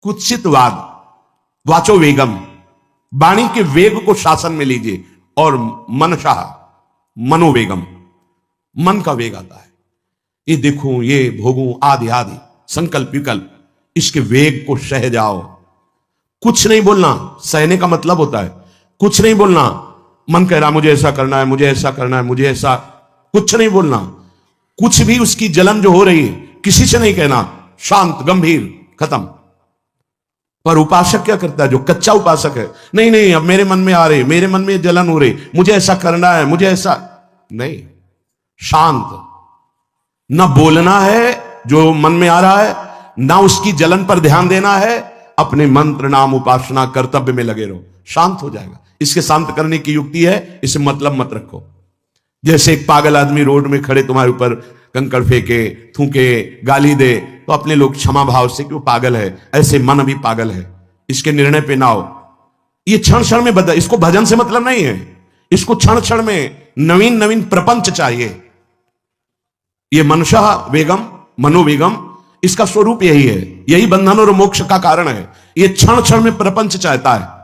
कुत्सितवाद, वाचो वेगम, वाणी के वेग को शासन में लीजिए, और मनशाह, मनोवेगम, मन का वेग आता है। ये देखूं, ये भोगूं, आदि आदि संकल्प विकल्प, इसके वेग को सह जाओ। कुछ नहीं बोलना, सहने का मतलब होता है कुछ नहीं बोलना। मन कह रहा मुझे ऐसा करना है, मुझे ऐसा करना है, मुझे ऐसा, कुछ नहीं बोलना। कुछ भी उसकी जलन जो हो रही है किसी से नहीं कहना, शांत गंभीर, खत्म। पर उपासक क्या करता है, जो कच्चा उपासक है, नहीं नहीं अब मेरे मन में आ रही, मेरे मन में जलन हो रही, मुझे ऐसा करना है, मुझे ऐसा नहीं। शांत, ना बोलना है जो मन में आ रहा है, ना उसकी जलन पर ध्यान देना है, अपने मंत्र नाम उपासना कर्तव्य में लगे रहो, शांत हो जाएगा। इसके शांत करने की युक्ति है, इसे मतलब मत रखो। जैसे एक पागल आदमी रोड में खड़े तुम्हारे ऊपर कंकड़ फेंके, थूके, गाली दे, तो अपने लोग क्षमा भाव से कि वो पागल है, ऐसे मन भी पागल है, इसके निर्णय पे ना हो। ये क्षण क्षण में बदल, इसको भजन से मतलब नहीं है, इसको क्षण क्षण में नवीन नवीन प्रपंच चाहिए। ये मनशा वेगम, मनोवेगम, इसका स्वरूप यही है, यही बंधन और मोक्ष का कारण है। ये क्षण क्षण में प्रपंच चाहता है,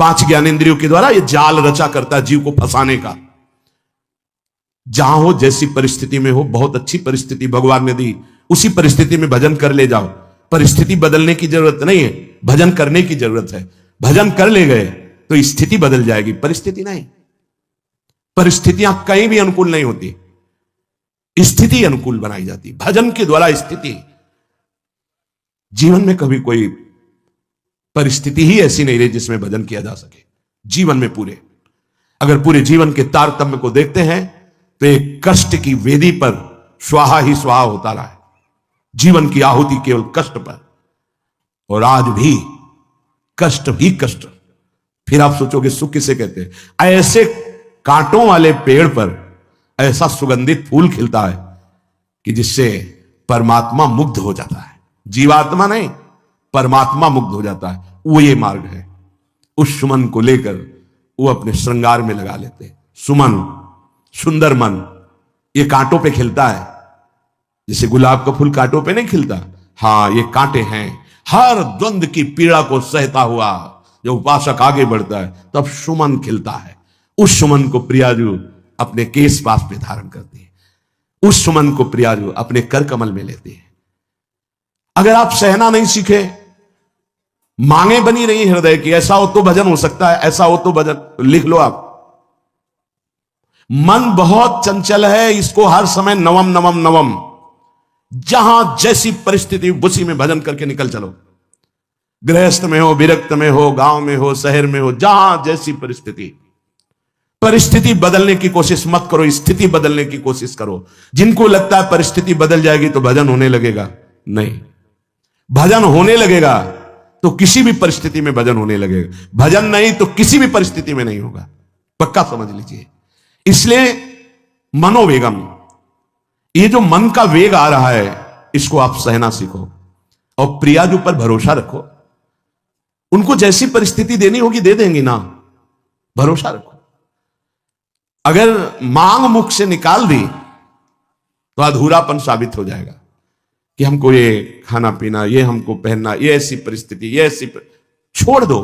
5 ज्ञानेंद्रियों के द्वारा ये जाल रचा करता है जीव को फंसाने का। जहां हो, जैसी परिस्थिति में हो, बहुत अच्छी परिस्थिति भगवान ने दी, उसी परिस्थिति में भजन कर ले जाओ। परिस्थिति बदलने की जरूरत नहीं है, भजन करने की जरूरत है। भजन कर ले गए तो स्थिति बदल जाएगी, परिस्थिति नहीं। परिस्थितियां कहीं भी अनुकूल नहीं होती, स्थिति अनुकूल बनाई जाती भजन के द्वारा। स्थिति, जीवन में कभी कोई परिस्थिति ही ऐसी नहीं रही जिसमें भजन किया जा सके। जीवन में पूरे, अगर पूरे जीवन के तारतम्य को देखते हैं तो एक कष्ट की वेदी पर स्वाहा ही स्वाहा होता रहा है, जीवन की आहुति केवल कष्ट पर, और आज भी कष्ट ही कष्ट। फिर आप सोचोगे सुख किसे कहते हैं? ऐसे कांटों वाले पेड़ पर ऐसा सुगंधित फूल खिलता है कि जिससे परमात्मा मुग्ध हो जाता है। जीवात्मा नहीं, परमात्मा मुग्ध हो जाता है। वो ये मार्ग है। उस सुमन को लेकर वो अपने श्रृंगार में लगा लेते हैं। सुमन, सुंदर मन, ये कांटों पे खिलता है, जैसे गुलाब का फूल कांटों पे नहीं खिलता। हाँ, ये कांटे हैं। हर द्वंद की पीड़ा को सहता हुआ जब उपासक आगे बढ़ता है तब सुमन खिलता है। उस सुमन को प्रियाजू अपने केश पास पे धारण करती है, उस सुमन को प्रियाजू अपने कर कमल में लेती है। अगर आप सहना नहीं सीखे, मांगे बनी रही हृदय की, ऐसा हो तो भजन हो सकता है, ऐसा हो तो भजन, लिख लो आप। मन बहुत चंचल है, इसको हर समय नवम नवम नवम, जहां जैसी परिस्थिति उसी में भजन करके निकल चलो। गृहस्थ में हो, विरक्त में हो, गांव में हो, शहर में हो, जहां जैसी परिस्थिति, परिस्थिति बदलने की कोशिश मत करो, स्थिति बदलने की कोशिश करो। जिनको लगता है परिस्थिति बदल जाएगी तो भजन होने लगेगा, नहीं। भजन होने लगेगा तो किसी भी परिस्थिति में भजन होने लगेगा, भजन नहीं तो किसी भी परिस्थिति में नहीं होगा, पक्का समझ लीजिए। इसलिए मनोवेगम, ये जो मन का वेग आ रहा है, इसको आप सहना सीखो और प्रियाजू पर भरोसा रखो। उनको जैसी परिस्थिति देनी होगी दे देंगी ना, भरोसा रखो। अगर मांग मुख से निकाल दी तो अधूरापन साबित हो जाएगा कि हमको ये खाना पीना, ये हमको पहनना, ये ऐसी परिस्थिति, ये ऐसी छोड़ दो।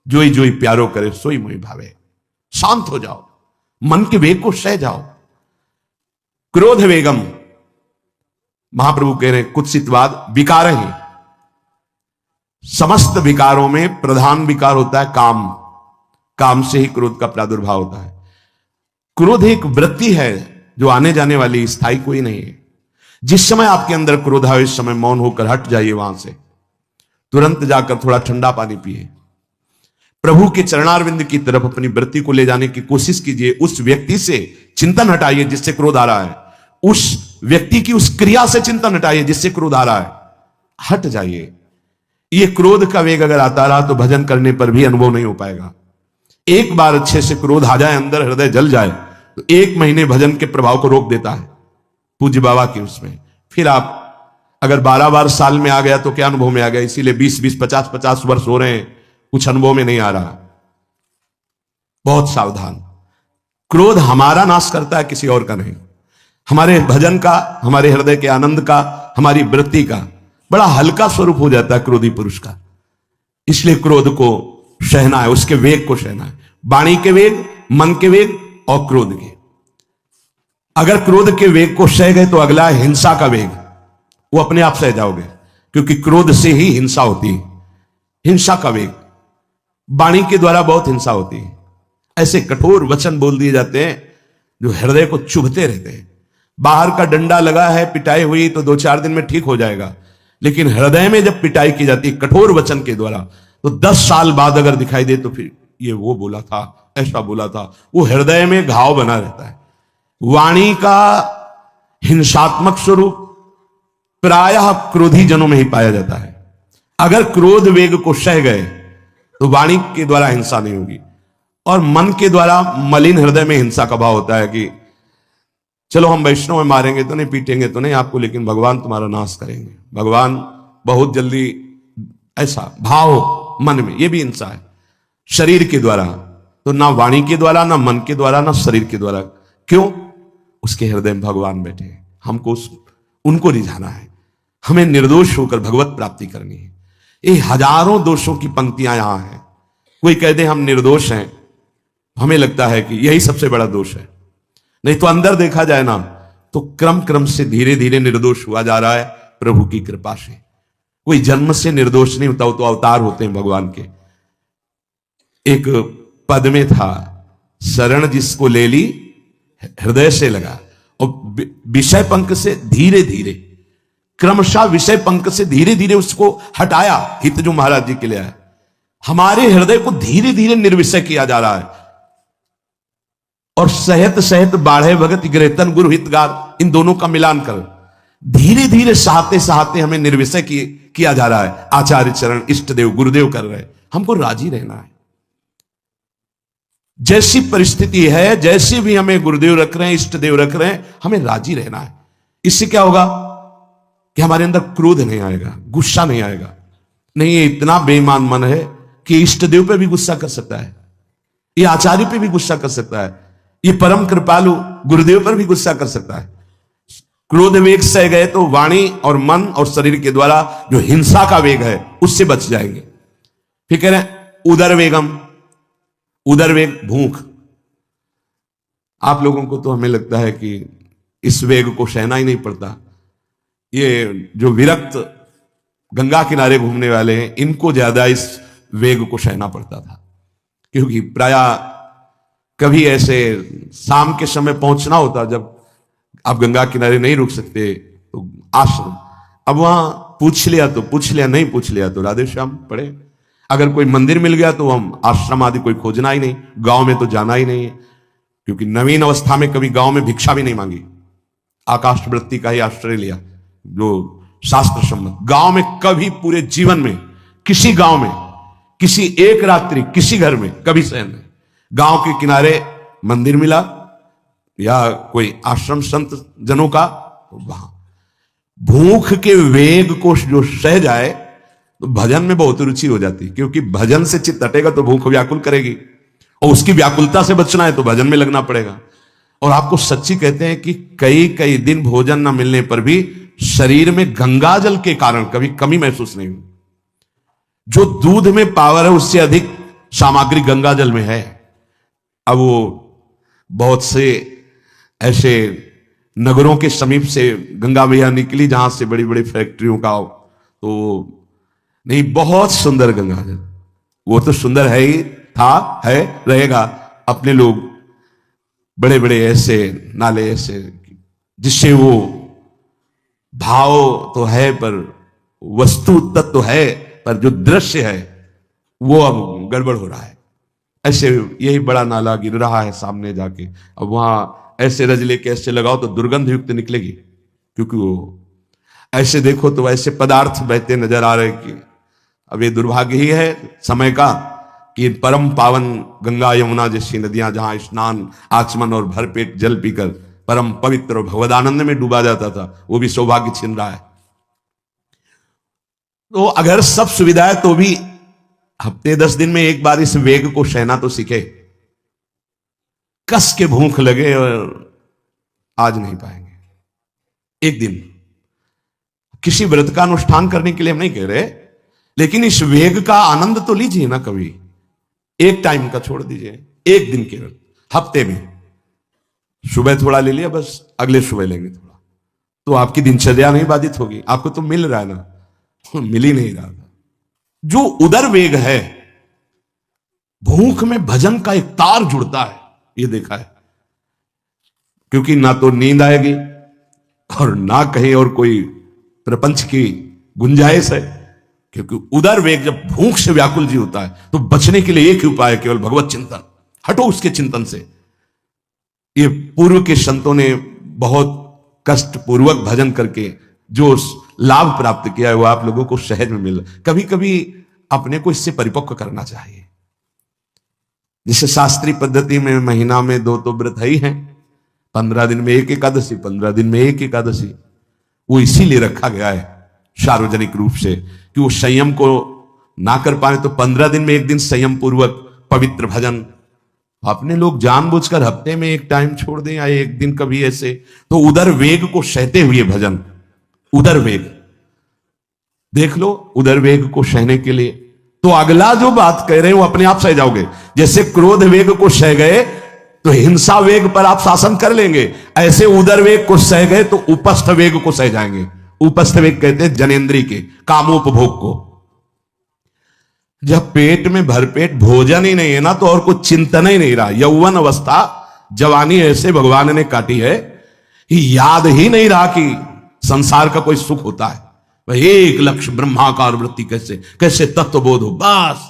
जोई जोई प्यारो करे सोई मोई भावे। शांत हो जाओ, मन के वेग को सह जाओ। क्रोध वेगम, महाप्रभु कह रहे हैं कुत्सितवाद विकार ही। समस्त विकारों में प्रधान विकार होता है काम। काम से ही क्रोध का प्रादुर्भाव होता है। क्रोध एक वृत्ति है जो आने जाने वाली, स्थायी कोई नहीं है। जिस समय आपके अंदर क्रोध आए उस समय मौन होकर हट जाइए वहां से, तुरंत जाकर थोड़ा ठंडा पानी पिए, प्रभु के चरणारविंद की तरफ अपनी वृत्ति को ले जाने की कोशिश कीजिए। उस व्यक्ति से चिंतन हटाइए जिससे क्रोध आ रहा है, उस व्यक्ति की उस क्रिया से चिंतन हटाइए जिससे क्रोध आ रहा है, हट जाइए। ये क्रोध का वेग अगर आता रहा तो भजन करने पर भी अनुभव नहीं हो पाएगा। एक बार अच्छे से क्रोध आ जाए, अंदर हृदय जल जाए, तो 1 महीने भजन के प्रभाव को रोक देता है पूज्य बाबा के उसमें। फिर आप अगर 12 बार साल में आ गया तो क्या अनुभव में आ गया। इसीलिए 20-20, 50-50 वर्ष हो रहे हैं, कुछ अनुभव में नहीं आ रहा। बहुत सावधान। क्रोध हमारा नाश करता है, किसी और का नहीं। हमारे भजन का, हमारे हृदय के आनंद का, हमारी वृत्ति का बड़ा हल्का स्वरूप हो जाता है क्रोधी पुरुष का। इसलिए क्रोध को सहना है, उसके वेग को सहना है। वाणी के वेग, मन के वेग और क्रोध के। अगर क्रोध के वेग को सह गए तो अगला है हिंसा का वेग। वो अपने आप सह जाओगे, क्योंकि क्रोध से ही हिंसा होती है। हिंसा का वेग, वाणी के द्वारा बहुत हिंसा होती है। ऐसे कठोर वचन बोल दिए जाते हैं जो हृदय को चुभते रहते हैं। बाहर का डंडा लगा है, पिटाई हुई तो 2-4 दिन में ठीक हो जाएगा, लेकिन हृदय में जब पिटाई की जाती है कठोर वचन के द्वारा, तो 10 साल बाद अगर दिखाई दे तो फिर ये वो बोला था, ऐसा बोला था, वो हृदय में घाव बना रहता है। वाणी का हिंसात्मक स्वरूप प्रायः क्रोधी जनों में ही पाया जाता है। अगर क्रोध वेग को सह गए तो वाणी के द्वारा हिंसा नहीं होगी। और मन के द्वारा मलिन हृदय में हिंसा का भाव होता है कि चलो हम वैष्णव में मारेंगे तो नहीं, पीटेंगे तो नहीं आपको, लेकिन भगवान तुम्हारा नाश करेंगे, भगवान बहुत जल्दी, ऐसा भाव मन में, यह भी हिंसा है। शरीर के द्वारा तो ना वाणी के द्वारा, ना मन के द्वारा, ना शरीर के द्वारा। क्यों? उसके हृदय में भगवान बैठे हैं, हमको उनको रिझाना है, हमें निर्दोष होकर भगवत प्राप्ति करनी है। ये हजारों दोषों की पंक्तियां यहां हैं। कोई कह दे हम निर्दोष हैं, हमें लगता है कि यही सबसे बड़ा दोष है। नहीं तो अंदर देखा जाए ना तो क्रम क्रम से धीरे धीरे निर्दोष हुआ जा रहा है प्रभु की कृपा से। कोई जन्म से निर्दोष नहीं होता, वो तो अवतार होते हैं भगवान के। एक पद में था, शरण जिसको ले ली हृदय से लगा, और विषय पंख से धीरे धीरे, क्रमशः विषय पंख से धीरे धीरे उसको हटाया। हित जो महाराज जी के लिए आया, हमारे हृदय को धीरे धीरे निर्विषय किया जा रहा है। और सहत सहत बाढ़े भगत ग्रेतन गुरु हितगार, इन दोनों का मिलान कर धीरे धीरे सहाते सहाते हमें निर्विषय किया जा रहा है। आचार्य चरण, इष्ट देव, गुरुदेव कर रहे हैं, हमको राजी रहना है। जैसी परिस्थिति है, जैसे भी हमें गुरुदेव रख रहे हैं, इष्ट देव रख रहे हैं, हमें राजी रहना है। इससे क्या होगा कि हमारे अंदर क्रोध नहीं आएगा, गुस्सा नहीं आएगा। नहीं, ये इतना बेईमान मन है कि इष्ट देव पे भी गुस्सा कर सकता है, ये आचार्य पे भी गुस्सा कर सकता है, ये परम कृपालु गुरुदेव पर भी गुस्सा कर सकता है। क्रोध वेग सह गए तो वाणी और मन और शरीर के द्वारा जो हिंसा का वेग है उससे बच जाएंगे। फिर कह रहे हैं उदर वेगम, उदर वेग भूख। आप लोगों को तो हमें लगता है कि इस वेग को सहना ही नहीं पड़ता। ये जो विरक्त गंगा किनारे घूमने वाले हैं, इनको ज्यादा इस वेग को सहना पड़ता था, क्योंकि प्रायः कभी ऐसे शाम के समय पहुंचना होता, जब आप गंगा किनारे नहीं रुक सकते तो आश्रम, अब वहां पूछ लिया तो पूछ लिया, नहीं पूछ लिया तो राधे श्याम पढ़े। अगर कोई मंदिर मिल गया तो हम आश्रम आदि कोई खोजना ही नहीं, गांव में तो जाना ही नहीं है, क्योंकि नवीन अवस्था में कभी गांव में भिक्षा भी नहीं मांगी, आकाश वृत्ति का ही आश्रय लिया जो शास्त्र सम्मत। गांव में कभी पूरे जीवन में किसी गांव में किसी एक रात्रि किसी घर में कभी शयन नहीं। गांव के किनारे मंदिर मिला या कोई आश्रम संत जनों का, तो वहां भूख के वेग को जो सह जाए तो भजन में बहुत रुचि हो जाती, क्योंकि भजन से चित्त हटेगा तो भूख व्याकुल करेगी, और उसकी व्याकुलता से बचना है तो भजन में लगना पड़ेगा। और आपको सच्ची कहते हैं कि कई कई दिन भोजन न मिलने पर भी शरीर में गंगा जल के कारण कभी कमी महसूस नहीं हुई। जो दूध में पावर है उससे अधिक सामग्री गंगा जल में है। अब वो बहुत से ऐसे नगरों के समीप से गंगा मैया निकली जहां से बड़ी बड़ी फैक्ट्रियों का, तो नहीं, बहुत सुंदर गंगा जल, वो तो सुंदर है ही, था, है, रहेगा। अपने लोग बड़े बड़े ऐसे नाले ऐसे जिससे वो भाव तो है पर वस्तु तत्व तो है, पर जो दृश्य है वो अब गड़बड़ हो रहा है। ऐसे यही बड़ा नाला गिर रहा है सामने जाके, अब वहां ऐसे रज लेके ऐसे लगाओ तो दुर्गंध युक्त निकलेगी, क्योंकि वो ऐसे देखो तो ऐसे पदार्थ बहते नजर आ रहे कि अब ये दुर्भाग्य ही है समय का कि परम पावन गंगा यमुना जैसी नदियां जहां स्नान आचमन और भरपेट जल पीकर परम पवित्र और भगवदानंद में डूबा जाता था, वो भी सौभाग्य छिन रहा है। तो अगर सब सुविधा है तो भी हफ्ते 10 दिन में एक बार इस वेग को सहना तो सीखे। कस के भूख लगे और आज नहीं पाएंगे, एक दिन किसी व्रत का अनुष्ठान करने के लिए हम नहीं कह रहे, लेकिन इस वेग का आनंद तो लीजिए ना कभी। एक टाइम का छोड़ दीजिए, एक दिन केवल हफ्ते में सुबह थोड़ा ले लिया, बस अगले सुबह लेंगे थोड़ा, तो आपकी दिनचर्या नहीं बाधित होगी। आपको तो मिल रहा है ना, मिल ही नहीं रहा था। जो उदर वेग है, भूख में भजन का एक तार जुड़ता है, ये देखा है। क्योंकि ना तो नींद आएगी और ना कहीं और कोई प्रपंच की गुंजाइश है। क्योंकि उदर वेग जब भूख से व्याकुल जी होता है तो बचने के लिए एक ही उपाय है, केवल भगवत चिंतन। हटो उसके चिंतन से। ये पूर्व के संतों ने बहुत कष्ट पूर्वक भजन करके जो लाभ प्राप्त किया है वो आप लोगों को सहज में मिल। कभी कभी अपने को इससे परिपक्व करना चाहिए। जैसे शास्त्रीय पद्धति में महीना में 2 तो व्रत ही हैं, 15 दिन में एक एकादशी, 15 दिन में एक एकादशी। वो इसीलिए रखा गया है सार्वजनिक रूप से कि वो संयम को ना कर पाए तो 15 दिन में एक दिन संयम पूर्वक पवित्र भजन। अपने लोग जानबूझकर हफ्ते में एक टाइम छोड़ दें या एक दिन कभी ऐसे, तो उदर वेग को सहते हुए भजन। उदर वेग देख लो, उदर वेग को सहने के लिए तो अगला जो बात कह रहे हैं वो अपने आप सह जाओगे। जैसे क्रोध वेग को सह गए तो हिंसा वेग पर आप शासन कर लेंगे, ऐसे उदर वेग को सह गए तो उपस्थ वेग को सह जाएंगे। उपस्थ वेग कहते हैं जनेंद्री के कामोपभोग को। जब पेट में भरपेट भोजन ही नहीं है ना, तो और कुछ चिंतन ही नहीं रहा। यौवन अवस्था, जवानी ऐसे भगवान ने काटी है कि याद ही नहीं रहा कि संसार का कोई सुख होता है। भाई एक लक्ष्य ब्रह्माकार वृत्ति कैसे कैसे तत्वबोध हो, बस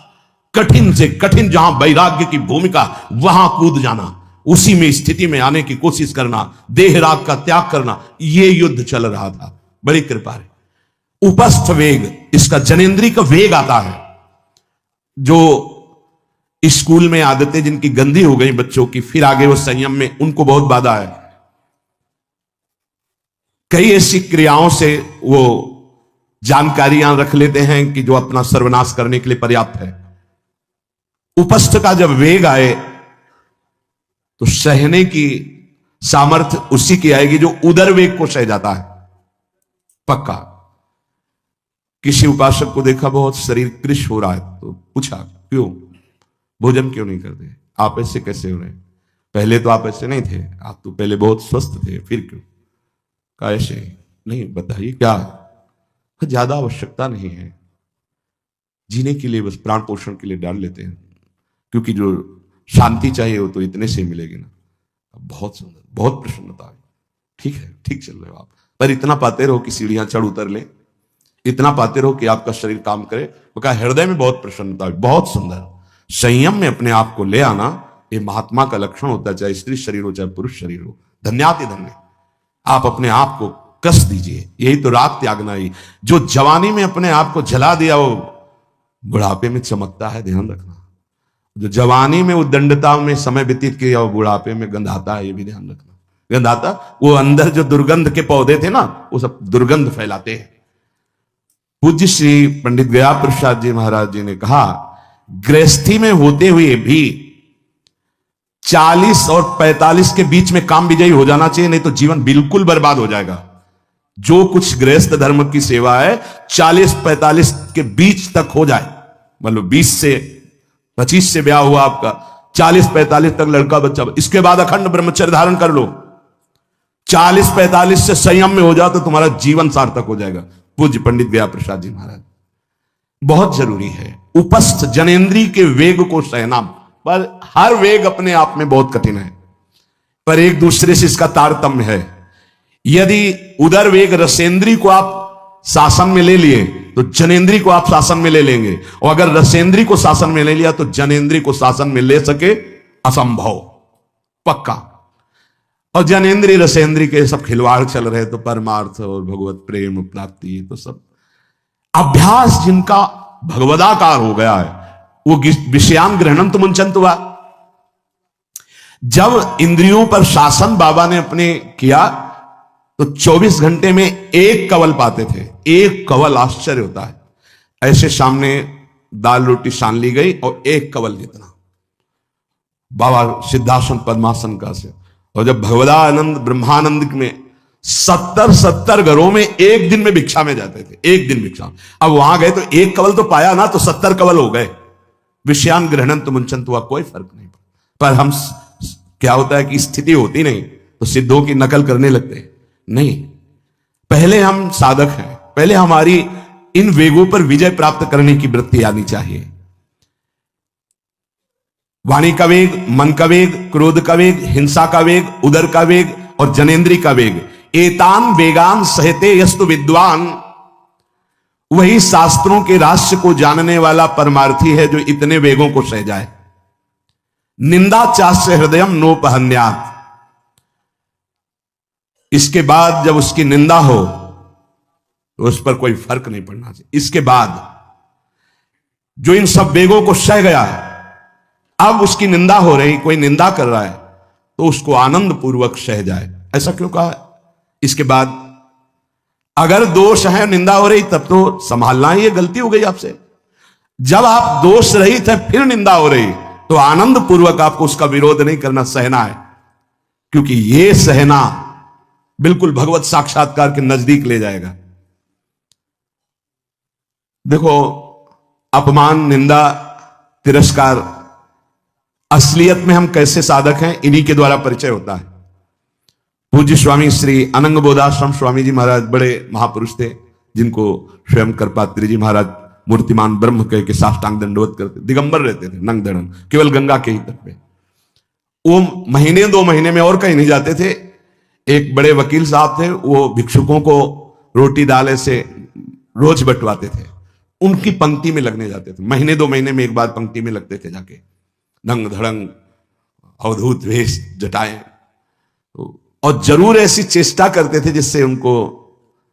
कठिन से कठिन जहां वैराग्य की भूमिका वहां कूद जाना, उसी में स्थिति में आने की कोशिश करना, देह राग का त्याग करना, ये युद्ध चल रहा था। बड़ी कृपा है। उपस्थ वेग, इसका जनेंद्री का वेग आता है। जो स्कूल में आदतें जिनकी गंदी हो गई बच्चों की, फिर आगे वो संयम में, उनको बहुत बाधा है। कई ऐसी क्रियाओं से वो जानकारियां रख लेते हैं कि जो अपना सर्वनाश करने के लिए पर्याप्त है। उपस्थ का जब वेग आए तो सहने की सामर्थ्य उसी की आएगी जो उदर वेग को सह जाता है। पक्का। किसी उपासक को देखा बहुत शरीर कृश हो रहा है, तो पूछा क्यों, भोजन क्यों नहीं करते, आप ऐसे कैसे हो रहे हैं, पहले तो आप ऐसे नहीं थे, आप तो पहले बहुत स्वस्थ थे, फिर क्यों। कहा ऐसे नहीं, बताइए क्या। ज्यादा आवश्यकता नहीं है, जीने के लिए बस प्राण पोषण के लिए डाल लेते हैं, क्योंकि जो शांति चाहिए वो तो इतने से मिलेगी ना। बहुत सुंदर, बहुत प्रसन्नता है। ठीक है, ठीक चल रहे हो आप, पर इतना पाते रहो कि सीढ़ियां चढ़ उतर ले, इतना पाते रहो कि आपका शरीर काम करे। वो कहा हृदय में बहुत प्रसन्नता है। बहुत सुंदर। संयम में अपने आप को ले आना ये महात्मा का लक्षण होता है, चाहे स्त्री शरीर हो चाहे पुरुष शरीर हो। धन्याति धन्य। आप अपने आप को कस दीजिए, यही तो राग त्यागना ही। जो जवानी में अपने आप को जला दिया वो बुढ़ापे में चमकता है, ध्यान रखना। जो जवानी में उद्दंडता में समय व्यतीत किया वो बुढ़ापे में गंधाता है, ये भी ध्यान रखना। गंधाता, वो अंदर जो दुर्गंध के पौधे थे ना, वो सब दुर्गंध फैलाते हैं। पूज्य श्री पंडित गया प्रसाद जी महाराज जी ने कहा, गृहस्थी में होते हुए भी 40 और 45 के बीच में काम विजयी हो जाना चाहिए, नहीं तो जीवन बिल्कुल बर्बाद हो जाएगा। जो कुछ गृहस्थ धर्म की सेवा है 40-45 के बीच तक हो जाए, मतलब 20 से 25 से ब्याह हुआ आपका, 40-45 तक लड़का बच्चा, इसके बाद अखंड ब्रह्मचर्य धारण कर लो। 40-45 से संयम में हो जाओ तो तुम्हारा जीवन सार्थक हो जाएगा। पूज्य पंडित गया प्रसाद जी महाराज। बहुत जरूरी है उपस्थ जनेंद्री के वेग को सहना, पर हर वेग अपने आप में बहुत कठिन है, पर एक दूसरे से इसका तारतम्य है। यदि उदर वेग रसेंद्री को आप शासन में ले लिए तो जनेंद्री को आप शासन में ले लेंगे, और अगर रसेंद्री को शासन में ले लिया तो जनेंद्री को शासन में ले सके असंभव, पक्का। और जनेंद्री रसेंद्री के सब खिलवाड़ चल रहे तो परमार्थ और भगवत प्रेम प्राप्ति, ये तो सब अभ्यास जिनका भगवदाकार हो गया है, वो विषयान ग्रहणम तो मुंचंत हुआ। जब इंद्रियों पर शासन बाबा ने अपने किया तो 24 घंटे में एक कवल पाते थे। एक कवल, आश्चर्य होता है। ऐसे सामने दाल रोटी सान ली गई और एक कवल जितना बाबा सिद्धासन पद्मासन का से। और जब भगवदानंद ब्रह्मानंद में 70 घरों में एक दिन में भिक्षा में जाते थे, एक दिन भिक्षा। अब वहां गए तो एक कवल तो पाया ना, तो 70 कवल हो गए। विषयान ग्रहणन तो मुंचन हुआ, कोई फर्क नहीं पर हम क्या होता है कि स्थिति होती नहीं तो सिद्धों की नकल करने लगते हैं। नहीं, पहले हम साधक हैं, पहले हमारी इन वेगों पर विजय प्राप्त करने की वृत्ति आनी चाहिए। वाणी का वेग, मन का वेग, क्रोध का वेग, हिंसा का वेग, उदर का वेग और जनेन्द्री का वेग, एतान वेगान सहते यस्तु विद्वान, वही शास्त्रों के रहस्य को जानने वाला परमार्थी है जो इतने वेगों को सह जाए। निंदा चास्य हृदयम नोपहन्यात, इसके बाद जब उसकी निंदा हो तो उस पर कोई फर्क नहीं पड़ना चाहिए। इसके बाद जो इन सब वेगों को सह गया, अब उसकी निंदा हो रही, कोई निंदा कर रहा है तो उसको आनंद पूर्वक सह जाए। ऐसा क्यों कहा? इसके बाद अगर दोष है, निंदा हो रही, तब तो संभालना ही, ये गलती हो गई आपसे। जब आप दोष रहित है फिर निंदा हो रही तो आनंद पूर्वक आपको उसका विरोध नहीं करना, सहना है, क्योंकि ये सहना बिल्कुल भगवत साक्षात्कार के नजदीक ले जाएगा। देखो, अपमान, निंदा, तिरस्कार, असलियत में हम कैसे साधक हैं, इन्हीं के द्वारा परिचय होता है। पूज्य स्वामी श्री अनंग बोधाश्रम स्वामी जी महाराज बड़े महापुरुष थे, जिनको स्वयं करपात्री जी महाराज मूर्तिमान ब्रह्म कह के साष्टांग दंडवत करते, दिगंबर रहते थे, नंग धड़न, केवल गंगा के ही तट पे। वो महीने 2 महीने में और कहीं नहीं जाते थे। एक बड़े वकील साहब थे, वो भिक्षुकों को रोटी दाल से रोज बंटवाते थे, उनकी पंक्ति में लगने जाते थे। महीने 2 महीने में एक बार पंक्ति में लगते थे जाके, नंग धड़ंग, अवधूत वेश, जटाएं, और जरूर ऐसी चेष्टा करते थे जिससे उनको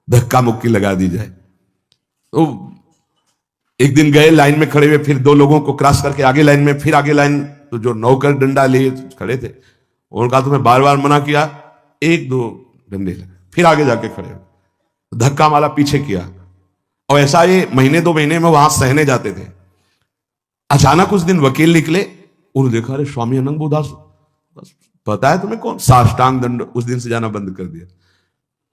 धक्का मुक्की लगा दी जाए। तो एक दिन गए, लाइन में खड़े हुए, फिर 2 लोगों को क्रॉस करके आगे लाइन में, फिर आगे लाइन, तो जो नौकर डंडा लिए खड़े थे उन्होंने कहा तुम्हें बार बार मना किया, 1-2 डंडे लगे, फिर आगे जाके खड़े हो, धक्का मारा, पीछे किया। और ऐसा ये महीने 2 महीने में वहां सहने जाते थे। अचानक उस दिन वकील निकले, उन्होंने देखा, अरे स्वामी अनंग बोधास, पता है तुम्हें कौन? साष्टांग दंड। उस दिन से जाना बंद कर दिया।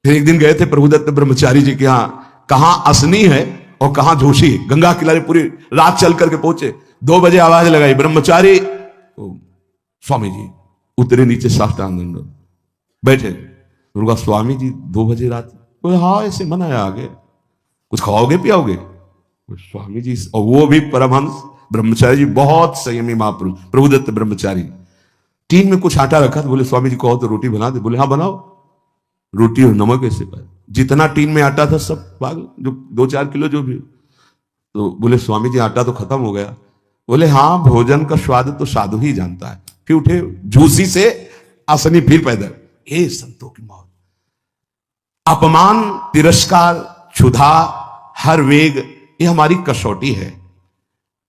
फिर एक दिन गए थे प्रभुदत्त ब्रह्मचारी जी के यहां, कहां असनी है और कहां जोशी, गंगा किनारे पूरी रात चल करके पहुंचे। 2 बजे आवाज लगाई, ब्रह्मचारी, तो स्वामी जी उतरे नीचे, साष्टांग दंड बैठे। उनका स्वामी जी 2 बजे रात, हाँ ऐसे मना है, आगे कुछ खाओगे पियाओगे? स्वामी जी, और वो भी परमहंस ब्रह्मचारी जी, बहुत संयमी महापुरुष प्रभुदत्त ब्रह्मचारी। टीन में कुछ आटा रखा, तो बोले स्वामी जी कहो तो रोटी बना दे। बोले हाँ बनाओ। रोटी और नमक ऐसे पाए, जितना टीन में आटा था सब पागल, जो 2-4 किलो जो भी। तो बोले स्वामी जी आटा तो खत्म हो गया। बोले हाँ, भोजन का स्वाद तो साधु ही जानता है। फिर उठे, झूसी से आसनी फिर पैदल। हे संतों की मौत, अपमान, तिरस्कार, क्षुधा, हर वेग, ये हमारी कसौटी है।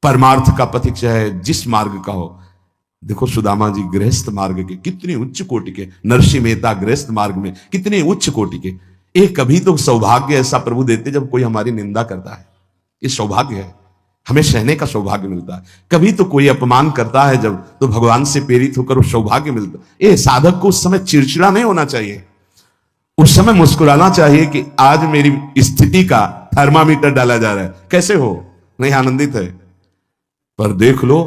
परमार्थ का पथिक चाहे जिस मार्ग का हो। देखो सुदामा जी गृहस्थ मार्ग के कितने उच्च कोटि के, नरसिंह मेहता गृहस्थ मार्ग में कितने उच्च कोटि के। एक कभी तो सौभाग्य ऐसा प्रभु देते जब कोई हमारी निंदा करता है, ये सौभाग्य है, हमें सहने का सौभाग्य मिलता है। कभी तो कोई अपमान करता है जब, तो भगवान से प्रेरित होकर वो सौभाग्य मिलता है। ये साधक को उस समय चिड़चिड़ा नहीं होना चाहिए, उस समय मुस्कुराना चाहिए कि आज मेरी स्थिति का थर्मामीटर डाला जा रहा है, कैसे हो, नहीं आनंदित है। पर देख लो,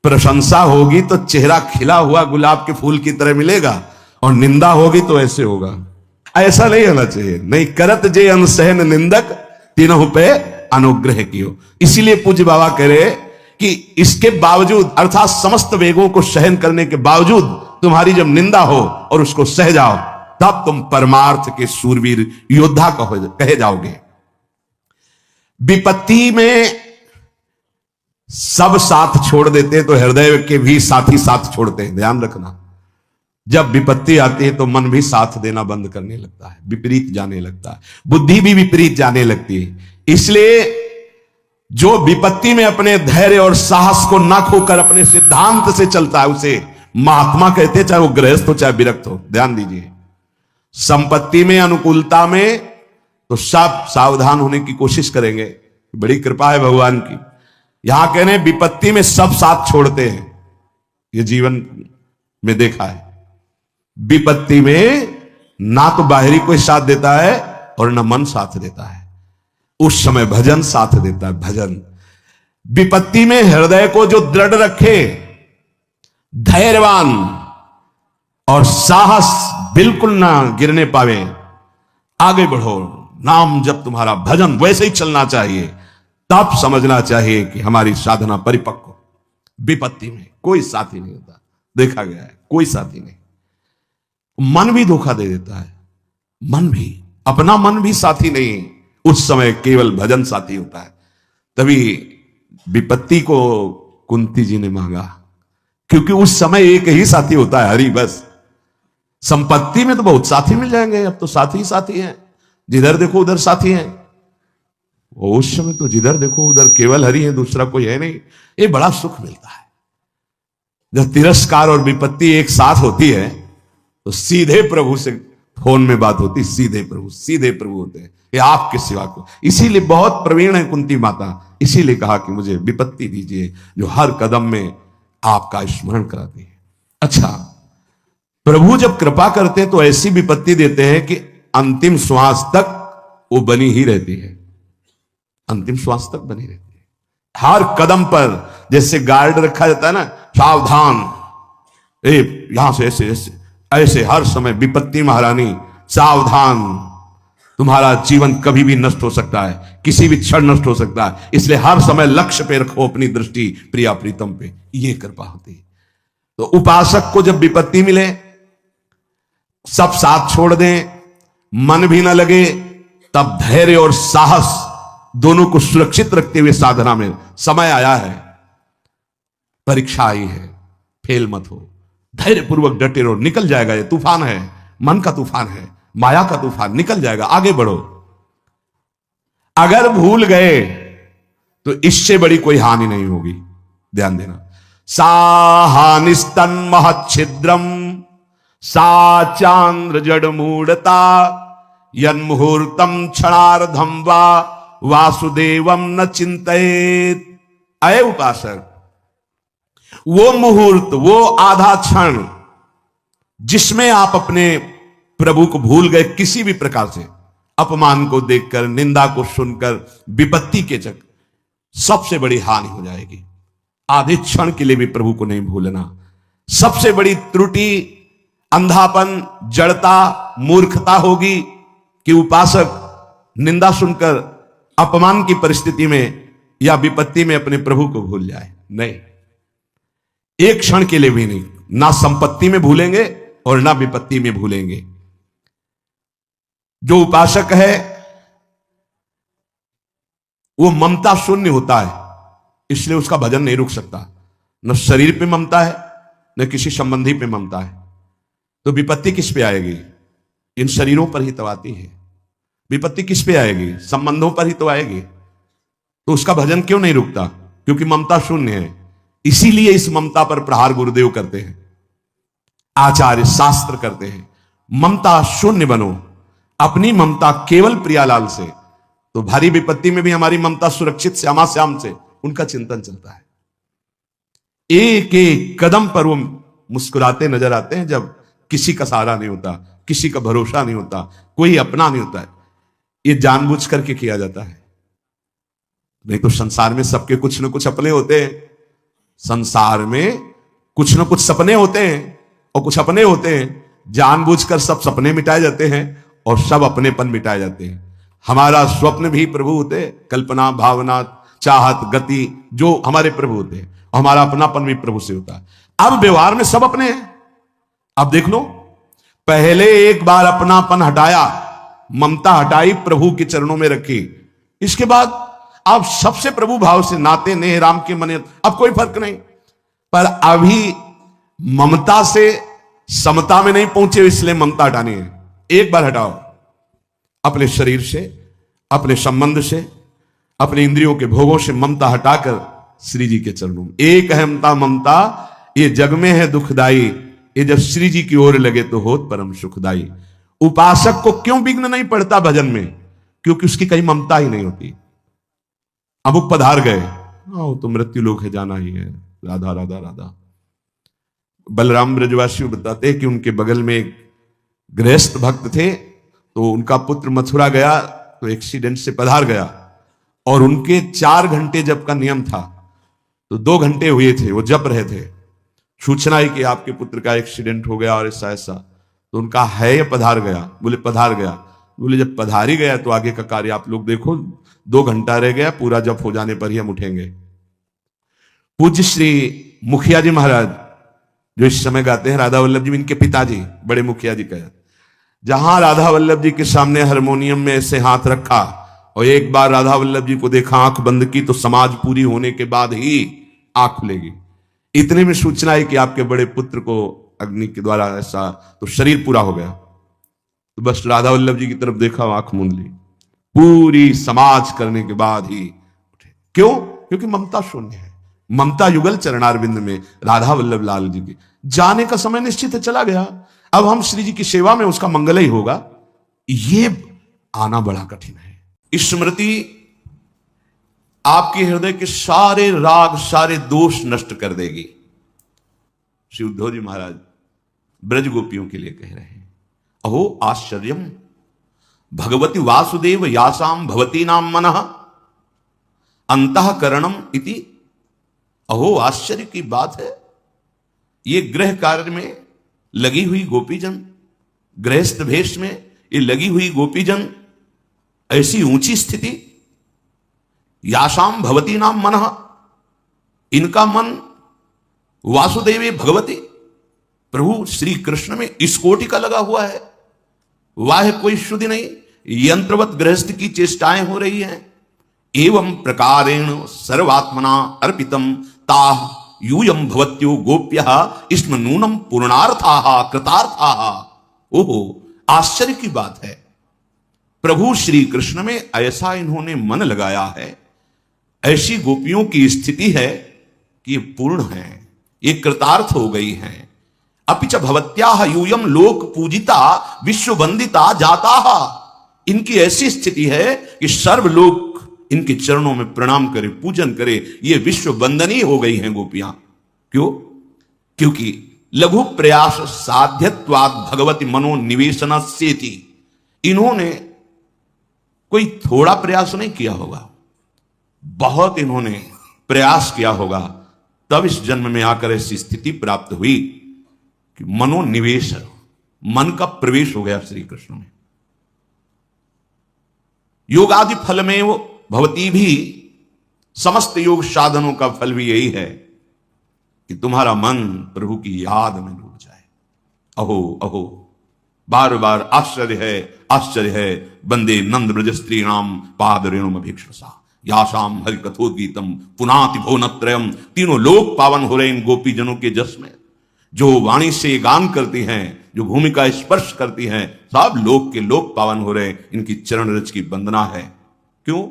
प्रशंसा होगी तो चेहरा खिला हुआ गुलाब के फूल की तरह मिलेगा, और निंदा होगी तो ऐसे होगा। ऐसा नहीं होना चाहिए। नहीं करत जे अनसहन निंदक, तीनों पे अनुग्रह कियो। इसीलिए पूज्य बाबा कह रहे कि इसके बावजूद, अर्थात समस्त वेगों को सहन करने के बावजूद तुम्हारी जब निंदा हो और उसको सह जाओ, तब तुम परमार्थ के सूरवीर योद्धा कहे जाओगे। विपत्ति में सब साथ छोड़ देते हैं तो हृदय के भी साथी साथ छोड़ते हैं, ध्यान रखना। जब विपत्ति आती है तो मन भी साथ देना बंद करने लगता है, विपरीत जाने लगता है, बुद्धि भी विपरीत जाने लगती है। इसलिए जो विपत्ति में अपने धैर्य और साहस को न खोकर अपने सिद्धांत से चलता है उसे महात्मा कहते हैं, चाहे वो गृहस्थ हो चाहे विरक्त हो। ध्यान दीजिए, संपत्ति में, अनुकूलता में तो सब सावधान होने की कोशिश करेंगे, बड़ी कृपा है भगवान की। यहां कहने विपत्ति में सब साथ छोड़ते हैं, ये जीवन में देखा है। विपत्ति में ना तो बाहरी कोई साथ देता है और ना मन साथ देता है। उस समय भजन साथ देता है। भजन विपत्ति में हृदय को जो दृढ़ रखे, धैर्यवान और साहस बिल्कुल ना गिरने पावे, आगे बढ़ो, नाम जब तुम्हारा भजन वैसे ही चलना चाहिए, तब समझना चाहिए कि हमारी साधना परिपक्व। विपत्ति में कोई साथी नहीं होता, देखा गया है, कोई साथी नहीं। मन भी धोखा दे देता है, मन भी, अपना मन भी साथी नहीं। उस समय केवल भजन साथी होता है। तभी विपत्ति को कुंती जी ने मांगा, क्योंकि उस समय एक ही साथी होता है, हरि बस। संपत्ति में तो बहुत साथी मिल जाएंगे, अब तो साथी ही साथी हैं, जिधर देखो उधर साथी हैं। उस समय तो जिधर देखो उधर केवल हरि है, दूसरा कोई है नहीं। ये बड़ा सुख मिलता है जब तिरस्कार और विपत्ति एक साथ होती है, तो सीधे प्रभु से फोन में बात होती, सीधे प्रभु होते हैं, ये आपके सिवा को। इसीलिए बहुत प्रवीण है कुंती माता, इसीलिए कहा कि मुझे विपत्ति दीजिए जो हर कदम में आपका स्मरण कराती है। अच्छा, प्रभु जब कृपा करते हैं तो ऐसी विपत्ति देते हैं कि अंतिम श्वास तक वो बनी ही रहती है, अंतिम श्वास तक बनी रहती है। हर कदम पर जैसे गार्ड रखा जाता है ना, सावधान, यहां से ऐसे ऐसे ऐसे, हर समय विपत्ति महारानी सावधान, तुम्हारा जीवन कभी भी नष्ट हो सकता है, किसी भी क्षण नष्ट हो सकता है, इसलिए हर समय लक्ष्य पे रखो अपनी दृष्टि, प्रिया प्रीतम पे। ये कृपा होती है। तो उपासक को जब विपत्ति मिले, सब साथ छोड़ दें, मन भी ना लगे, तब धैर्य और साहस दोनों को सुरक्षित रखते हुए साधना में, समय आया है, परीक्षा आई है, फेल मत हो, धैर्य पूर्वक डटे रहो, निकल जाएगा। ये तूफान है, मन का तूफान है, माया का तूफान, निकल जाएगा, आगे बढ़ो। अगर भूल गए तो इससे बड़ी कोई हानि नहीं होगी, ध्यान देना। साहानिस्तन महच्छिद्रम सा चांद्र जड़ मूढ़ता यन्मुहूर्तम क्षणार्धम वा वासुदेवम न चिंतित। अय उपासक, वो मुहूर्त, वो आधा क्षण जिसमें आप अपने प्रभु को भूल गए, किसी भी प्रकार से अपमान को देखकर, निंदा को सुनकर, विपत्ति के चक्कर, सबसे बड़ी हानि हो जाएगी। आधे क्षण के लिए भी प्रभु को नहीं भूलना। सबसे बड़ी त्रुटि, अंधापन, जड़ता, मूर्खता होगी कि उपासक निंदा सुनकर, अपमान की परिस्थिति में या विपत्ति में अपने प्रभु को भूल जाए। नहीं, एक क्षण के लिए भी नहीं, ना संपत्ति में भूलेंगे और ना विपत्ति में भूलेंगे। जो उपासक है वो ममता शून्य होता है, इसलिए उसका भजन नहीं रुक सकता। न शरीर पे ममता है, न किसी संबंधी पे ममता है। तो विपत्ति किस पे आएगी? इन शरीरों पर ही तो आती है। विपत्ति किस पे आएगी? संबंधों पर ही तो आएगी। तो उसका भजन क्यों नहीं रुकता? क्योंकि ममता शून्य है। इसीलिए इस ममता पर प्रहार गुरुदेव करते हैं, आचार्य शास्त्र करते हैं। ममता शून्य बनो, अपनी ममता केवल प्रियालाल से। तो भारी विपत्ति में भी हमारी ममता सुरक्षित श्यामा श्याम से, उनका चिंतन चलता है। एक एक कदम पर वो मुस्कुराते नजर आते हैं, जब किसी का सहारा नहीं होता, किसी का भरोसा नहीं होता, कोई अपना नहीं होता है। ये जानबूझ करके किया जाता है, नहीं तो संसार में सबके कुछ न कुछ अपने होते हैं। संसार में कुछ न कुछ सपने होते हैं और कुछ अपने होते हैं। जानबूझकर सब सपने मिटाए जाते हैं और सब अपनेपन मिटाए जाते हैं। हमारा स्वप्न भी प्रभु होते हैं, कल्पना, भावना, चाहत, गति, जो हमारे प्रभु होते हैं, और हमारा अपनापन भी प्रभु से होता है। अब व्यवहार में सब अपने हैं। अब देख लो, पहले एक बार अपनापन हटाया, ममता हटाई, प्रभु के चरणों में रखी, इसके बाद अब सबसे प्रभु भाव से नाते नेह राम के मने, अब कोई फर्क नहीं। पर अभी ममता से समता में नहीं पहुंचे, इसलिए ममता हटानी है। एक बार हटाओ, अपने शरीर से, अपने संबंध से, अपने इंद्रियों के भोगों से ममता हटाकर श्री जी के चरणों में। एक अहमता ममता ये जग में है दुखदाई, ये जब श्री जी की ओर लगे तो होत परम सुखदाई। उपासक को क्यों विघ्न नहीं पड़ता भजन में? क्योंकि उसकी कहीं ममता ही नहीं होती। अमुक पधार गए, तो मृत्यु लोक है, जाना ही है, राधा राधा राधा। बलराम ब्रजवासी बताते हैं कि उनके बगल में एक गृहस्थ भक्त थे, तो उनका पुत्र मथुरा गया तो एक्सीडेंट से पधार गया, और उनके 4 घंटे जब का नियम था, तो 2 घंटे हुए थे, वो जप रहे थे। सूचना है कि आपके पुत्र का एक्सीडेंट हो गया और ऐसा ऐसा, तो उनका है या पधार गया? बोले पधार गया। बोले जब पधार ही गया तो आगे का कार्य आप लोग देखो, 2 घंटा रह गया, पूरा जप हो जाने पर ही हम उठेंगे। पूज्य श्री मुखिया जी महाराज जो इस समय गाते हैं, राधा वल्लभ जी इनके पिताजी, बड़े मुखिया जी कहे, जहां राधा वल्लभ जी के सामने हारमोनियम में ऐसे हाथ रखा और एक बार राधा वल्लभ जी को देखा, आंख बंद की, तो समाज पूरी होने के बाद ही आंख खुलेगी। इतने में सूचना है कि आपके बड़े पुत्र को अग्नि के द्वारा ऐसा, तो शरीर पूरा हो गया। तो बस राधा वल्लभ जी की तरफ देखा, आंख मूंद ली, पूरी समाज करने के बाद ही उठे। क्यों? क्योंकि ममता शून्य है। ममता युगल चरणारविंद में राधा वल्लभ लाल जी की जाने का समय निश्चित है, चला गया। अब हम श्री जी की सेवा में उसका मंगल ही होगा, ये आना बड़ा कठिन है। स्मृति आपके हृदय के सारे राग, सारे दोष नष्ट कर देगी। श्री उद्धव जी महाराज ब्रज गोपियों के लिए कह रहे हैं, अहो आश्चर्यम भगवती वासुदेव यासाम भवती नाम मनः अंतःकरणम इति। अहो आश्चर्य की बात है, ये गृह कार्य में लगी हुई गोपीजन, गृहस्थ भेष में ये लगी हुई गोपीजन, ऐसी ऊंची स्थिति, यासाम भवती नाम मनः, इनका मन वासुदेवे भगवती प्रभु श्री कृष्ण में इस कोटि का लगा हुआ है। वाह कोई शुद्धि नहीं, यंत्रवत गृहस्थ की चेष्टाएं हो रही हैं। एवं प्रकारेण सर्वात्मना अर्पितम ताः यूयम भवत्यो गोप्यः इसम नूनम पूर्णार्थाः कृतार्थाः। ओहो आश्चर्य की बात है, प्रभु श्री कृष्ण में ऐसा इन्होंने मन लगाया है, ऐसी गोपियों की स्थिति है कि पूर्ण है, ये कृतार्थ हो गई हैं। अपिच भवत्याः यूयम लोक पूजिता विश्व वंदिता जाताः। इनकी ऐसी स्थिति है कि सर्व लोग इनके चरणों में प्रणाम करे, पूजन करे, ये विश्व वंदनीय हो गई हैं गोपियां। क्यों? क्योंकि लघु प्रयास साध्यत्वाद भगवती मनोनिवेशनस्येति। इन्होंने कोई थोड़ा प्रयास नहीं किया होगा, बहुत इन्होंने प्रयास किया होगा, तब इस जन्म में आकर ऐसी स्थिति प्राप्त हुई कि मनोनिवेश, मन का प्रवेश हो गया श्री कृष्ण में। योगादि फल में वो भवती भी, समस्त योग साधनों का फल भी यही है कि तुम्हारा मन प्रभु की याद में डूब जाए। अहो अहो, बार बार आश्चर्य है, आश्चर्य है। वंदे नंद ब्रज स्त्री नाम पाद रेणुम अभीक्षसा यासाम हरि कथोद्गीतम पुनाति भुवनत्रयम। तीनों लोक पावन हो रहे इन गोपी जनों के जस में, जो वाणी से गान करती हैं, जो भूमि का स्पर्श करती हैं, सब लोक के लोक पावन हो रहे, इनकी चरण रज की वंदना है। क्यों?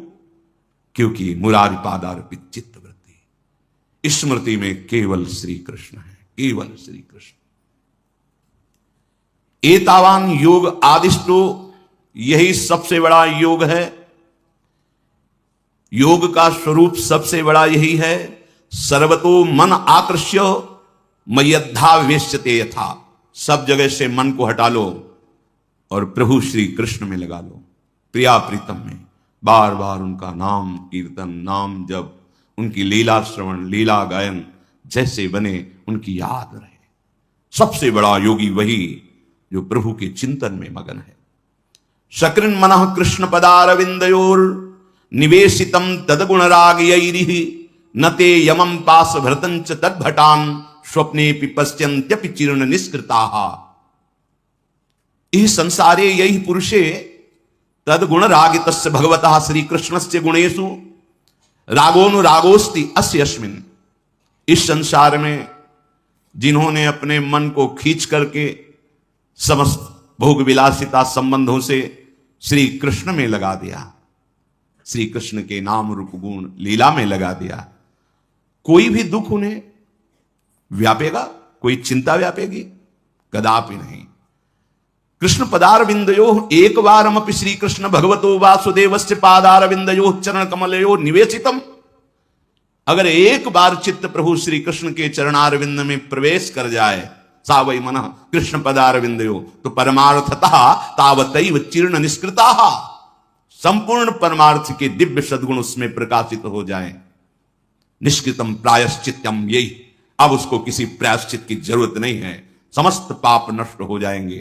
क्योंकि मुरारी पादार्पित चित्त वृत्ति, स्मृति में केवल श्री कृष्ण है, केवल श्री कृष्ण। एतावान योग आदिष्टो, यही सबसे बड़ा योग है। योग का स्वरूप सबसे बड़ा यही है। सर्वतो मन आकृष्य मय्यद्धा वेश्यते यथा। सब जगह से मन को हटा लो और प्रभु श्री कृष्ण में लगा लो, प्रिया प्रीतम में। बार बार उनका नाम कीर्तन, नाम जप, उनकी लीला श्रवण, लीला गायन जैसे बने, उनकी याद रहे। सबसे बड़ा योगी वही जो प्रभु के चिंतन में मगन है। शकृन मनः कृष्ण पदारविंदयोर निवेशितम तदगुण रागयैरिः न ते यमं पास भरतंच तद्भटान स्वप्ने पश्यन्त्यपि चीर्ण निष्कृताः। इह संसारे यही पुरुषे तदगुण रागितस्य भगवतः श्री कृष्णस्य गुणेषु रागोनुरागोस्ति अस्य अस्मिन्। इस संसार में जिन्होंने अपने मन को खींच करके समस्त भोग विलासिता संबंधों से श्री कृष्ण में लगा दिया, श्री कृष्ण के नाम रूप गुण लीला में लगा दिया, कोई भी दुख उन्हें व्यापेगा, कोई चिंता व्यापेगी? कदापि नहीं। कृष्ण पदारविंदयो एक बारमपि श्री कृष्ण भगवतो वासुदेवस्य पादारविंदयो चरण कमलयो निवेशितम। अगर एक बार चित्त प्रभु श्री कृष्ण के चरणारविंद में प्रवेश कर जाए सा वै मनः कृष्ण पदारविंदयो। तो परमार्थतः तावतैव चीर्ण निष्कृता, संपूर्ण परमार्थ के दिव्य सद्गुण उसमें प्रकाशित हो जाएं। निष्कृतम प्रायश्चित्यम, यही अब उसको किसी प्रायश्चित की जरूरत नहीं है, समस्त पाप नष्ट हो जाएंगे।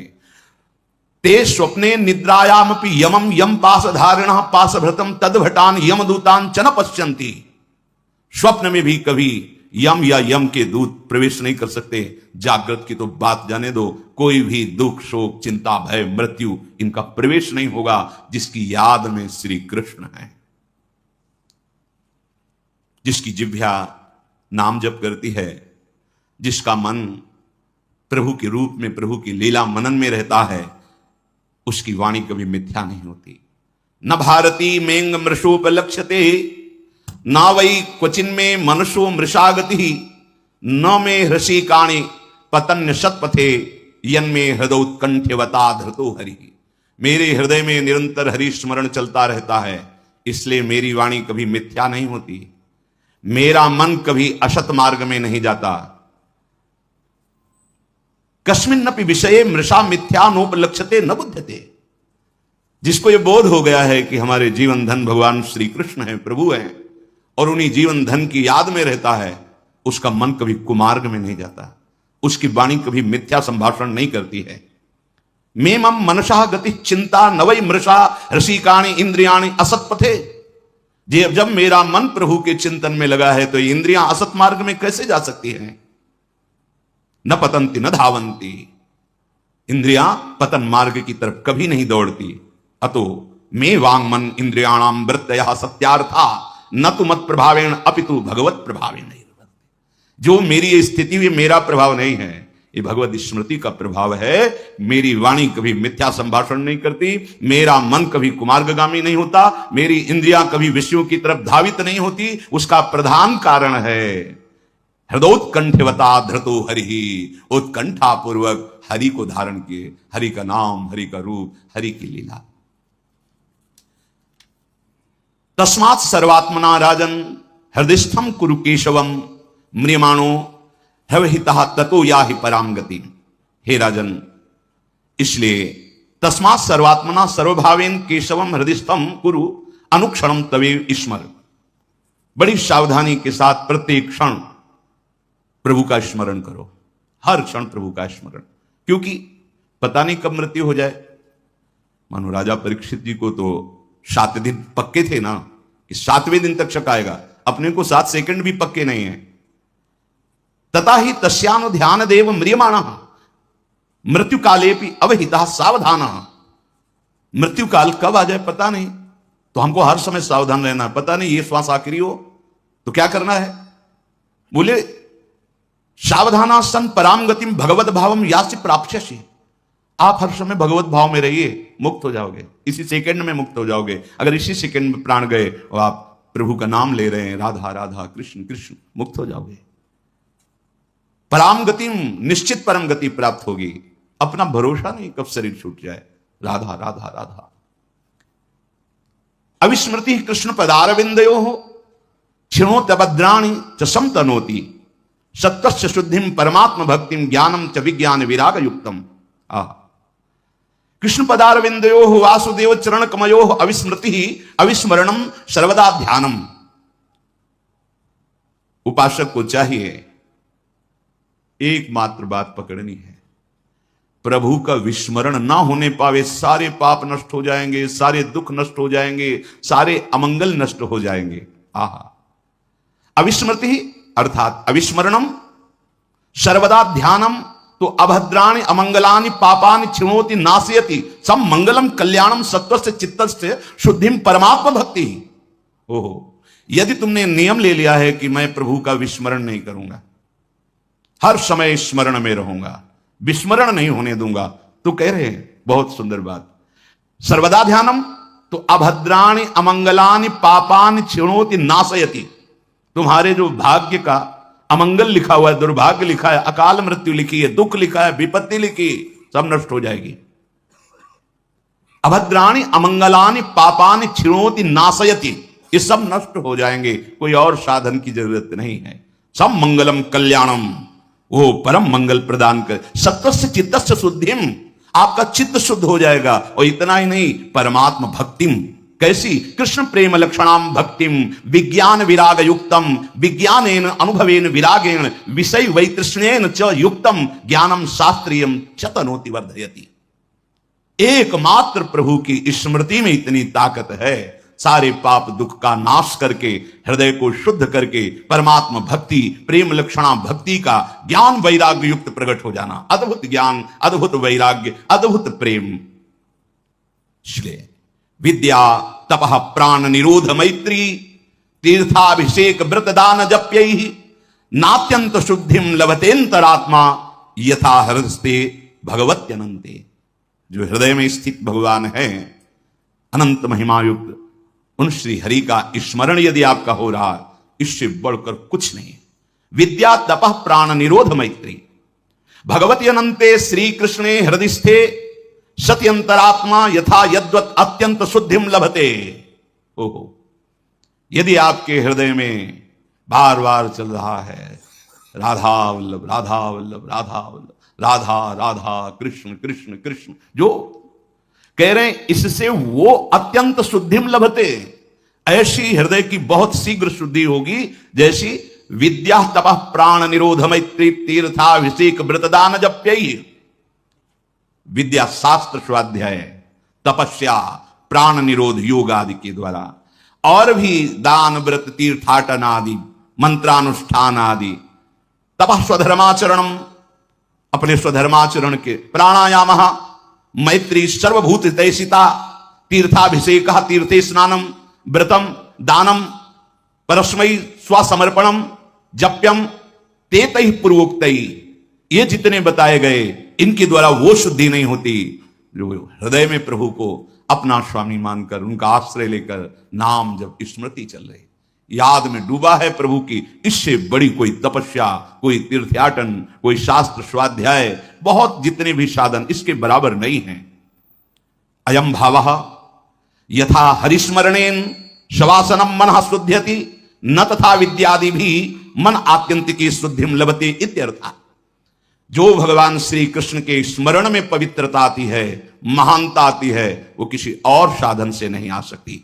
ते स्वप्ने निद्रायामपि यमम यम पासधारिणः पासभृतम तद्भटान यमदूतान च न पश्यन्ति। स्वप्न में भी कभी यम या यम के दूत प्रवेश नहीं कर सकते। जागृत की तो बात जाने दो, कोई भी दुख शोक चिंता भय मृत्यु इनका प्रवेश नहीं होगा जिसकी याद में श्री कृष्ण है, जिसकी जिह्वा नाम जप करती है, जिसका मन प्रभु के रूप में प्रभु की लीला मनन में रहता है, उसकी वाणी कभी मिथ्या नहीं होती। न भारती मेंग मृषोपलक्ष्यते ना वै क्वचिन में मनुष्यो मृषागति न मे हृषिकाणि पतन्य शतपथे यन्मे हृदयोत्कंठ्यवता धृतो हरि। मेरे हृदय में निरंतर हरि स्मरण चलता रहता है, इसलिए मेरी वाणी कभी मिथ्या नहीं होती, मेरा मन कभी असत मार्ग में नहीं जाता। कस्मिन्नपि विषये मृषा मिथ्या नोपलक्ष्यते न बुध्यते। जिसको यह बोध हो गया है कि हमारे जीवन धन भगवान श्री कृष्ण है, प्रभु हैं, और उन्हीं जीवन धन की याद में रहता है, उसका मन कभी कुमार्ग में नहीं जाता, उसकी वाणी कभी मिथ्या संभाषण नहीं करती है। मे मम मनसा गति चिंता न वै मृषा रसिकाणि इंद्रियाणि असत्पथे। जब मेरा मन प्रभु के चिंतन में लगा है तो इंद्रियां असत मार्ग में कैसे जा सकती हैं। न पतंती न धावंती, इंद्रियां पतन मार्ग की तरफ कभी नहीं दौड़ती। अतो मे वांग मन इंद्रियाणाम वृत्तयः सत्यार्था न तो मत प्रभावेण अपितु भगवत प्रभावेण। जो मेरी ये स्थिति हुई मेरा प्रभाव नहीं है, ये भगवत स्मृति का प्रभाव है। मेरी वाणी कभी मिथ्या संभाषण नहीं करती, मेरा मन कभी कुमार्गगामी नहीं होता, मेरी इंद्रियां कभी विषयों की तरफ धावित नहीं होती। उसका प्रधान कारण है हृदयोत्कंठवता धृतो हरि, उत्कंठा पूर्वक हरि को धारण किए, हरि का नाम, हरि का रूप, हरि की लीला। तस्मात् सर्वात्मना राजन हृदयस्थम कुरु केशवम म्रियमाणो हवहितः ततो याहि पराम गति। हे राजन, इसलिए तस्मात् सर्वात्मना सर्वभावेन केशवम हृदयस्थम कुरु अनुक्षणम तवे स्मर। बड़ी सावधानी के साथ प्रत्येक क्षण प्रभु का स्मरण करो, हर क्षण प्रभु का स्मरण, क्योंकि पता नहीं कब मृत्यु हो जाए। मानो राजा परीक्षित जी को तो 7 दिन पक्के थे ना कि 7वें दिन तक शक आएगा, अपने को 7 सेकंड भी पक्के नहीं है। तथा ही तस्यानु ध्यान देव म्रियमाणः मृत्यु काले भी अवहितः सावधानः। मृत्यु काल कब आ जाए पता नहीं, तो हमको हर समय सावधान रहना। पता नहीं ये श्वास आखिरी हो तो क्या करना है। बोले सावधाना सन पराम गतिम भगवत भावम यासि प्राप्स्यसि। आप हर समय भगवत भाव में रहिए, मुक्त हो जाओगे, इसी सेकंड में मुक्त हो जाओगे। अगर इसी सेकंड में प्राण गए और आप प्रभु का नाम ले रहे हैं, राधा राधा कृष्ण कृष्ण, मुक्त हो जाओगे। पराम गति, निश्चित परम गति प्राप्त होगी। अपना भरोसा नहीं कब शरीर छूट जाए। राधा राधा राधा। अविस्मृति कृष्ण पदारविंदयो क्षिणोत्यभद्राणि च समतनोति सत्तस्य शुद्धिम परमात्म भक्तिम ज्ञानम च विज्ञान विराग युक्तम। कृष्ण पदारविंदयो वासुदेव चरण कमयो अविस्मृति अविस्मरणम सर्वदा ध्यानम। उपासक को चाहिए एकमात्र बात पकड़नी है, प्रभु का विस्मरण ना होने पावे सारे पाप नष्ट हो जाएंगे, सारे दुख नष्ट हो जाएंगे, सारे अमंगल नष्ट हो जाएंगे। आहा। अविस्मृति अर्थात अविस्मरणम सर्वदा ध्यानम, तो अभद्राणि अमंगलानि पापानि क्षिणोति नाशयति सम मंगलम कल्याणम सत्वस्य चित्तस्य शुद्धिम परमात्म भक्ति। ओहो, यदि तुमने नियम ले लिया है कि मैं प्रभु का विस्मरण नहीं करूंगा, हर समय स्मरण में रहूंगा, विस्मरण नहीं होने दूंगा, तो कह रहे हैं बहुत सुंदर बात, सर्वदा ध्यानम तो अभद्राणि अमंगलानि पापानि क्षिणोति नाशयति। तुम्हारे जो भाग्य का अमंगल लिखा हुआ है, दुर्भाग्य लिखा है, अकाल मृत्यु लिखी है, दुख लिखा है, विपत्ति लिखी, सब नष्ट हो जाएगी। अभद्राणि अमंगलानि पापानि क्षिणोति नाशयति, ये सब नष्ट हो जाएंगे, कोई और साधन की जरूरत नहीं है। सब मंगलम कल्याणम, वो परम मंगल प्रदान कर। सत्वस्य चित्तस्य शुद्धिम, आपका चित्त शुद्ध हो जाएगा। और इतना ही नहीं, परमात्मा भक्तिम, कैसी? कृष्ण प्रेम लक्षणाम भक्तिम विज्ञान विराग युक्तम विज्ञानेन अनुभवेन विरागेण विषय वैतृष्णेन च युक्तम ज्ञानम शास्त्रीयम च तनोति वर्धयति। एकमात्र प्रभु की स्मृति में इतनी ताकत है, सारे पाप दुख का नाश करके, हृदय को शुद्ध करके, परमात्मा भक्ति, प्रेम लक्षणा भक्ति का ज्ञान वैराग्य युक्त प्रकट हो जाना। अद्भुत ज्ञान, अद्भुत वैराग्य, अद्भुत प्रेम। इसलिए विद्या तपः प्राण निरोध मैत्री तीर्थाभिषेक व्रत दान जप्यैः नात्यंत शुद्धिम लभतेन्तरात्मा यथा हृदस्ते भगवत्यनंते। जो हृदय में स्थित भगवान है, अनंत महिमायुक्त उन श्री हरि का स्मरण यदि आपका हो रहा, इससे बढ़कर कुछ नहीं। विद्या तपः प्राण निरोध मैत्री भगवती अनंते श्री कृष्णे हृदयस्थे सत्यंतरात्मा यथा यद्वत् अत्यंत शुद्धिम लभते। ओहो, यदि आपके हृदय में बार बार चल रहा है राधा वल्लभ राधा वल्लभ राधा वल्लभ, राधा राधा कृष्ण कृष्ण कृष्ण, जो कह रहे हैं इससे वो अत्यंत शुद्धिम लभते, ऐसी हृदय की बहुत शीघ्र शुद्धि होगी जैसी विद्या तपः प्राण निरोध मैत्री तीर्थाभिषेक व्रतदान जप्यैः। विद्या शास्त्र स्वाध्याय, तपस्या, प्राण निरोध योग आदि के द्वारा, और भी दान व्रत तीर्थाटन आदि मंत्रानुष्ठान आदि, तपः स्वधर्माचरणम, अपने स्वधर्माचरण के, प्राणायाम मैत्री सर्वभूत तैसिता तीर्थाभिषेक तीर्थे स्नानम व्रतम दानम परस्मै स्वसमर्पणम जप्यम तेतै पूर्वोक्तै। ये जितने बताए गए, इनके द्वारा वो शुद्धि नहीं होती जो हृदय में प्रभु को अपना स्वामी मानकर, उनका आश्रय लेकर नाम जब स्मृति चल रही, याद में डूबा है प्रभु की, इससे बड़ी कोई तपस्या, कोई तीर्थयाटन, कोई शास्त्र स्वाध्याय, बहुत जितने भी साधन इसके बराबर नहीं हैं। अयम भावः यथा हरिस्मरणेन शवासनम मन शुद्ध्यति न तथा विद्यादि भी मन आत्यंतिकी शुद्धिम लभते इत्यर्थ। जो भगवान श्री कृष्ण के स्मरण में पवित्रता आती है, महानता आती है, वो किसी और साधन से नहीं आ सकती।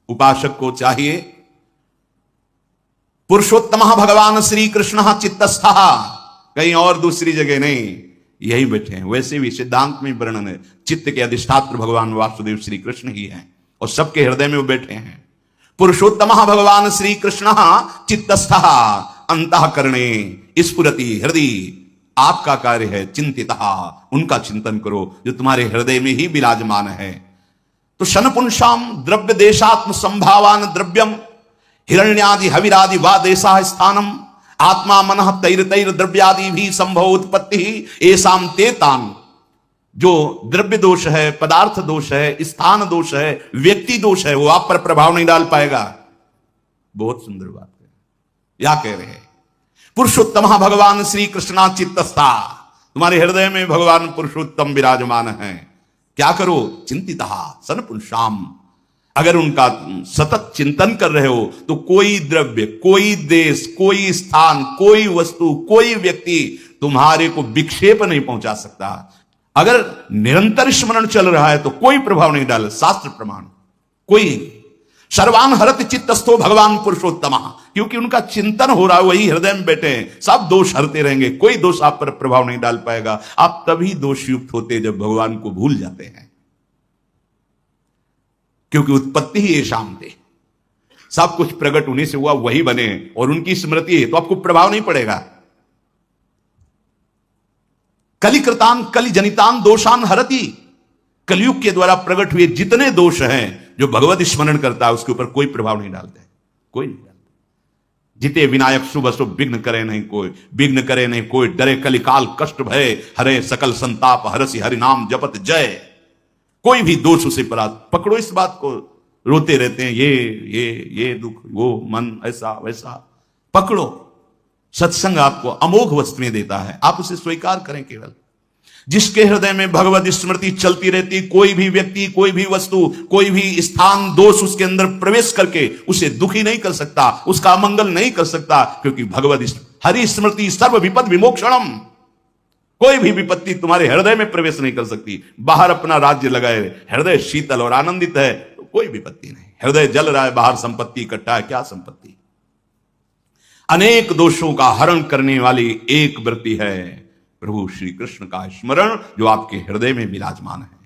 उपासक को चाहिए पुरुषोत्तम भगवान श्री कृष्ण चित्तस्थ, कहीं और दूसरी जगह नहीं, यही बैठे हैं। वैसे भी सिद्धांत में वर्णन है, चित्त के अधिष्ठात्र भगवान वासुदेव श्री कृष्ण ही हैं और सबके हृदय में वो बैठे हैं। पुरुषोत्तम भगवान श्री कृष्ण चित्तस्थ अंतःकरणे स्फुरति हृदय। आपका कार्य है चिंतिता, उनका चिंतन करो जो तुम्हारे हृदय में ही विराजमान है। तो शनपुंसाम द्रव्य देशात्म संभावान द्रव्यम हिरण्यादि हविरादि वा देशा स्थानम आत्मा मन तैर तैर द्रव्यादि भी संभव उत्पत्ति ही एसाम तेतान। जो द्रव्य दोष है, पदार्थ दोष है, स्थान दोष है, व्यक्ति दोष है, वो आप पर प्रभाव नहीं डाल पाएगा। बहुत सुंदर बात है। या कह रहे हैं पुरुषोत्तम भगवान श्री कृष्णा चित्तस्था, तुम्हारे हृदय में भगवान पुरुषोत्तम विराजमान है। क्या करो? चिंतिता सनपुंसाम, अगर उनका सतत चिंतन कर रहे हो तो कोई द्रव्य, कोई देश, कोई स्थान, कोई वस्तु, कोई व्यक्ति तुम्हारे को विक्षेप नहीं पहुंचा सकता। अगर निरंतर स्मरण चल रहा है तो कोई प्रभाव नहीं डाले, शास्त्र प्रमाण। कोई सर्वान हरत चित्तस्थो भगवान पुरुषोत्तम, क्योंकि उनका चिंतन हो रहा है, वही हृदय में बैठे हैं, सब दोष हरते रहेंगे, कोई दोष आप पर प्रभाव नहीं डाल पाएगा। आप तभी दोष युक्त होते जब भगवान को भूल जाते हैं, क्योंकि उत्पत्ति ही ये शाम थे, सब कुछ प्रकट उन्हीं से हुआ, वही बने और उनकी स्मृति है, तो आपको प्रभाव नहीं पड़ेगा। कलिकृतान कलि जनितान दोषान हरति, कलयुग के द्वारा प्रकट हुए जितने दोष हैं जो भगवत स्मरण करता है उसके ऊपर कोई प्रभाव नहीं डालते, कोई नहीं डालते। जिते विनायक शुभ शुभ विघ्न करे नहीं कोई, विघ्न करे नहीं कोई, डरे कलिकाल कष्ट भय हरे सकल संताप हरसि हरि नाम जपत जय। कोई भी दोष उसे पर पकड़ो, इस बात को रोते रहते हैं, ये दुख, वो मन ऐसा वैसा, पकड़ो। सत्संग आपको अमोघ वस्तुएं देता है, आप उसे स्वीकार करें। केवल जिसके हृदय में भगवत स्मृति चलती रहती, कोई भी व्यक्ति, कोई भी वस्तु, कोई भी स्थान, दोष उसके अंदर प्रवेश करके उसे दुखी नहीं कर सकता, उसका अमंगल नहीं कर सकता, क्योंकि भगवत हरि स्मृति सर्व विपद विमोक्षणम। कोई भी विपत्ति तुम्हारे हृदय में प्रवेश नहीं कर सकती। बाहर अपना राज्य लगाए, हृदय शीतल और आनंदित है तो कोई विपत्ति नहीं। हृदय जल रहा है, बाहर संपत्ति इकट्ठा है, क्या संपत्ति। अनेक दोषों का हरण करने वाली एक वृत्ति है प्रभु श्री कृष्ण का स्मरण, जो आपके हृदय में विराजमान है।